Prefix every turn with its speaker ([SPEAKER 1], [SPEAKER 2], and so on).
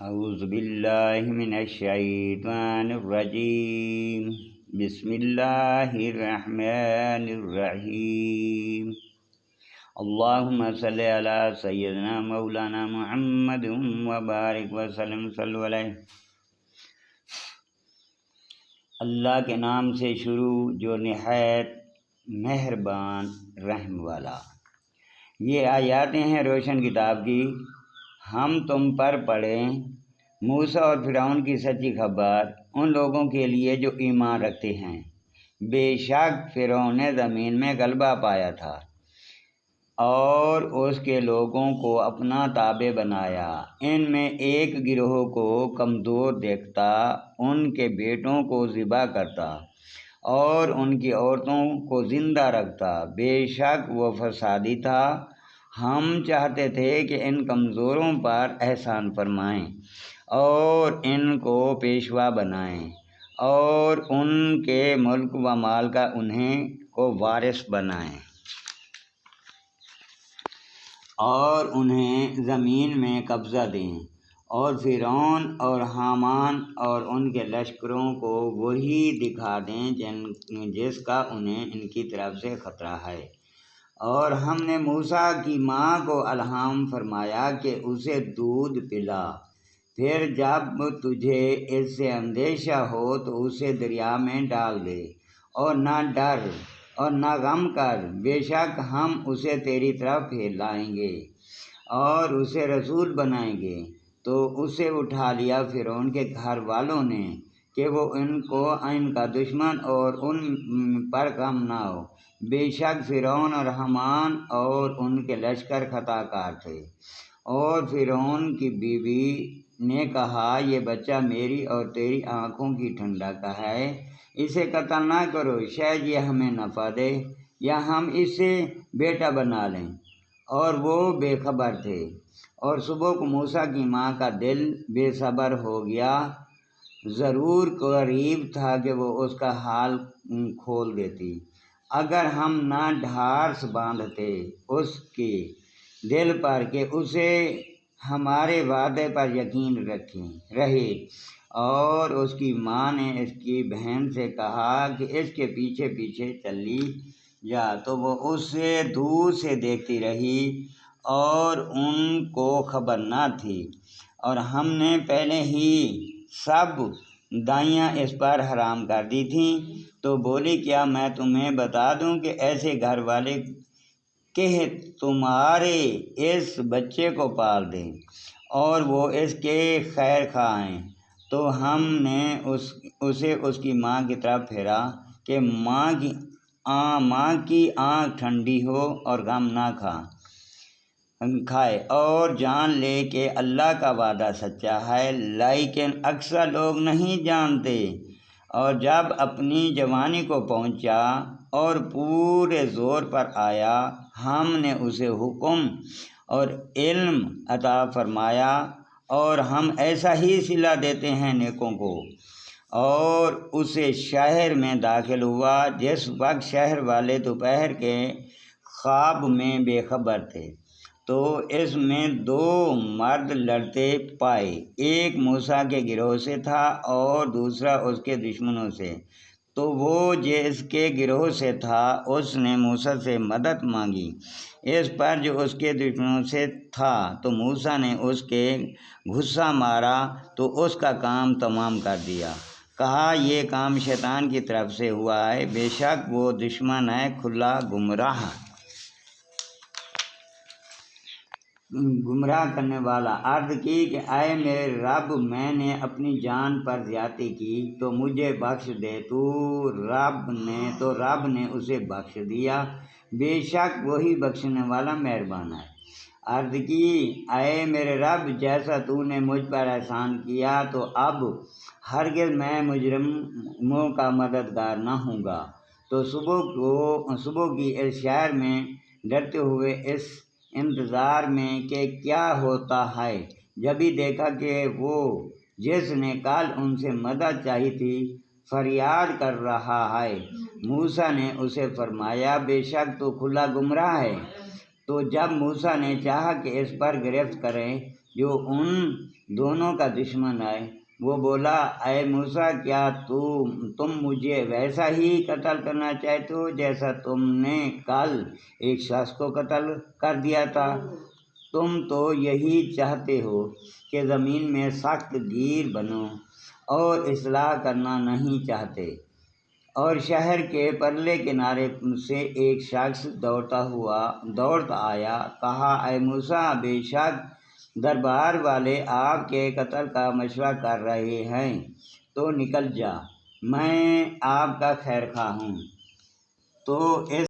[SPEAKER 1] اعوذ باللہ من الشیطان الرجیم بسم اللہ الرحمن الرحیم اللہم صلی علی سیدنا مولانا محمد وبارک وسلم صلی علیہ۔ اللہ کے نام سے شروع جو نہایت مہربان رحم والا۔ یہ آیاتیں ہیں روشن کتاب کی، ہم تم پر پڑھیں موسیٰ اور فرعون کی سچی خبر ان لوگوں کے لیے جو ایمان رکھتے ہیں۔ بے شک فرعون نے زمین میں غلبہ پایا تھا اور اس کے لوگوں کو اپنا تابع بنایا۔ ان میں ایک گروہ کو کمزور دیکھتا، ان کے بیٹوں کو ذبح کرتا اور ان کی عورتوں کو زندہ رکھتا۔ بے شک وہ فسادی تھا۔ ہم چاہتے تھے کہ ان کمزوروں پر احسان فرمائیں اور ان کو پیشوا بنائیں اور ان کے ملک و مال کا انہیں کو وارث بنائیں اور انہیں زمین میں قبضہ دیں، اور فرعون اور حامان اور ان کے لشکروں کو وہی دکھا دیں جس کا انہیں ان کی طرف سے خطرہ ہے۔ اور ہم نے موسیٰ کی ماں کو الہام فرمایا کہ اسے دودھ پلا، پھر جب تجھے اس سے اندیشہ ہو تو اسے دریا میں ڈال دے، اور نہ ڈر اور نہ غم کر، بے شک ہم اسے تیری طرف پھیلائیں گے اور اسے رسول بنائیں گے۔ تو اسے اٹھا لیا فرعون کے گھر والوں نے کہ وہ ان کا دشمن اور ان پر کم نہ ہو۔ بے شک فرعون اور حامان اور ان کے لشکر خطا کار تھے۔ اور فرعون کی بیوی نے کہا، یہ بچہ میری اور تیری آنکھوں کی ٹھنڈک ہے، اسے قتل نہ کرو، شاید یہ ہمیں نفع دے یا ہم اسے بیٹا بنا لیں۔ اور وہ بے خبر تھے۔ اور صبح کو موسیٰ کی ماں کا دل بے صبر ہو گیا، ضرور قریب تھا کہ وہ اس کا حال کھول دیتی، اگر ہم نہ ڈھارس باندھتے اس کے دل پر کہ اسے ہمارے وعدے پر یقین رہے۔ اور اس کی ماں نے اس کی بہن سے کہا کہ اس کے پیچھے پیچھے چلی جا، تو وہ اسے دور سے دیکھتی رہی اور ان کو خبر نہ تھی، اور ہم نے پہلے ہی سب دائیاں اس پر حرام کر دی تھیں۔ تو بولی، کیا میں تمہیں بتا دوں کہ ایسے گھر والے کہ تمہارے اس بچے کو پال دیں اور وہ اس کے خیر خواہ ہیں؟ تو ہم نے اسے اس کی ماں کی طرف پھیرا کہ ماں کی آنکھ ٹھنڈی ہو اور غم نہ کھائے، اور جان لے کہ اللہ کا وعدہ سچا ہے، لیکن اکثر لوگ نہیں جانتے۔ اور جب اپنی جوانی کو پہنچا اور پورے زور پر آیا، ہم نے اسے حکم اور علم عطا فرمایا، اور ہم ایسا ہی صلہ دیتے ہیں نیکوں کو۔ اور اسے شہر میں داخل ہوا جس وقت شہر والے دوپہر کے خواب میں بے خبر تھے، تو اس میں دو مرد لڑتے پائے، ایک موسیٰ کے گروہ سے تھا اور دوسرا اس کے دشمنوں سے۔ تو وہ جس کے گروہ سے تھا اس نے موسیٰ سے مدد مانگی اس پر جو اس کے دشمنوں سے تھا، تو موسیٰ نے اس کے غصہ مارا تو اس کا کام تمام کر دیا۔ کہا، یہ کام شیطان کی طرف سے ہوا ہے، بے شک وہ دشمن ہے کھلا گمراہ کرنے والا۔ عرض کی کہ اے میرے رب، میں نے اپنی جان پر زیادتی کی تو مجھے بخش دے۔ تو رب نے اسے بخش دیا، بے شک وہی بخشنے والا مہربان ہے۔ عرض کی، اے میرے رب، جیسا تو نے مجھ پر احسان کیا تو اب ہرگز میں مجرموں کا مددگار نہ ہوں گا۔ تو صبح کی اس شہر میں ڈرتے ہوئے اس انتظار میں کہ کیا ہوتا ہے، جبھی دیکھا کہ وہ جس نے کل ان سے مدد چاہی تھی فریاد کر رہا ہے۔ موسیٰ نے اسے فرمایا، بے شک تو کھلا گمراہ ہے۔ تو جب موسیٰ نے چاہا کہ اس پر گرفت کریں جو ان دونوں کا دشمن ہے۔ وہ بولا، اے موسیٰ، کیا تم مجھے ویسا ہی قتل کرنا چاہتے ہو جیسا تم نے کل ایک شخص کو قتل کر دیا تھا؟ تم تو یہی چاہتے ہو کہ زمین میں سخت گیر بنو اور اصلاح کرنا نہیں چاہتے۔ اور شہر کے پرلے کنارے سے ایک شخص دوڑتا آیا، کہا، اے موسیٰ، بے شک دربار والے آپ کے قتل کا مشورہ کر رہے ہیں، تو نکل جا، میں آپ کا خیر خواہ ہوں۔ تو اس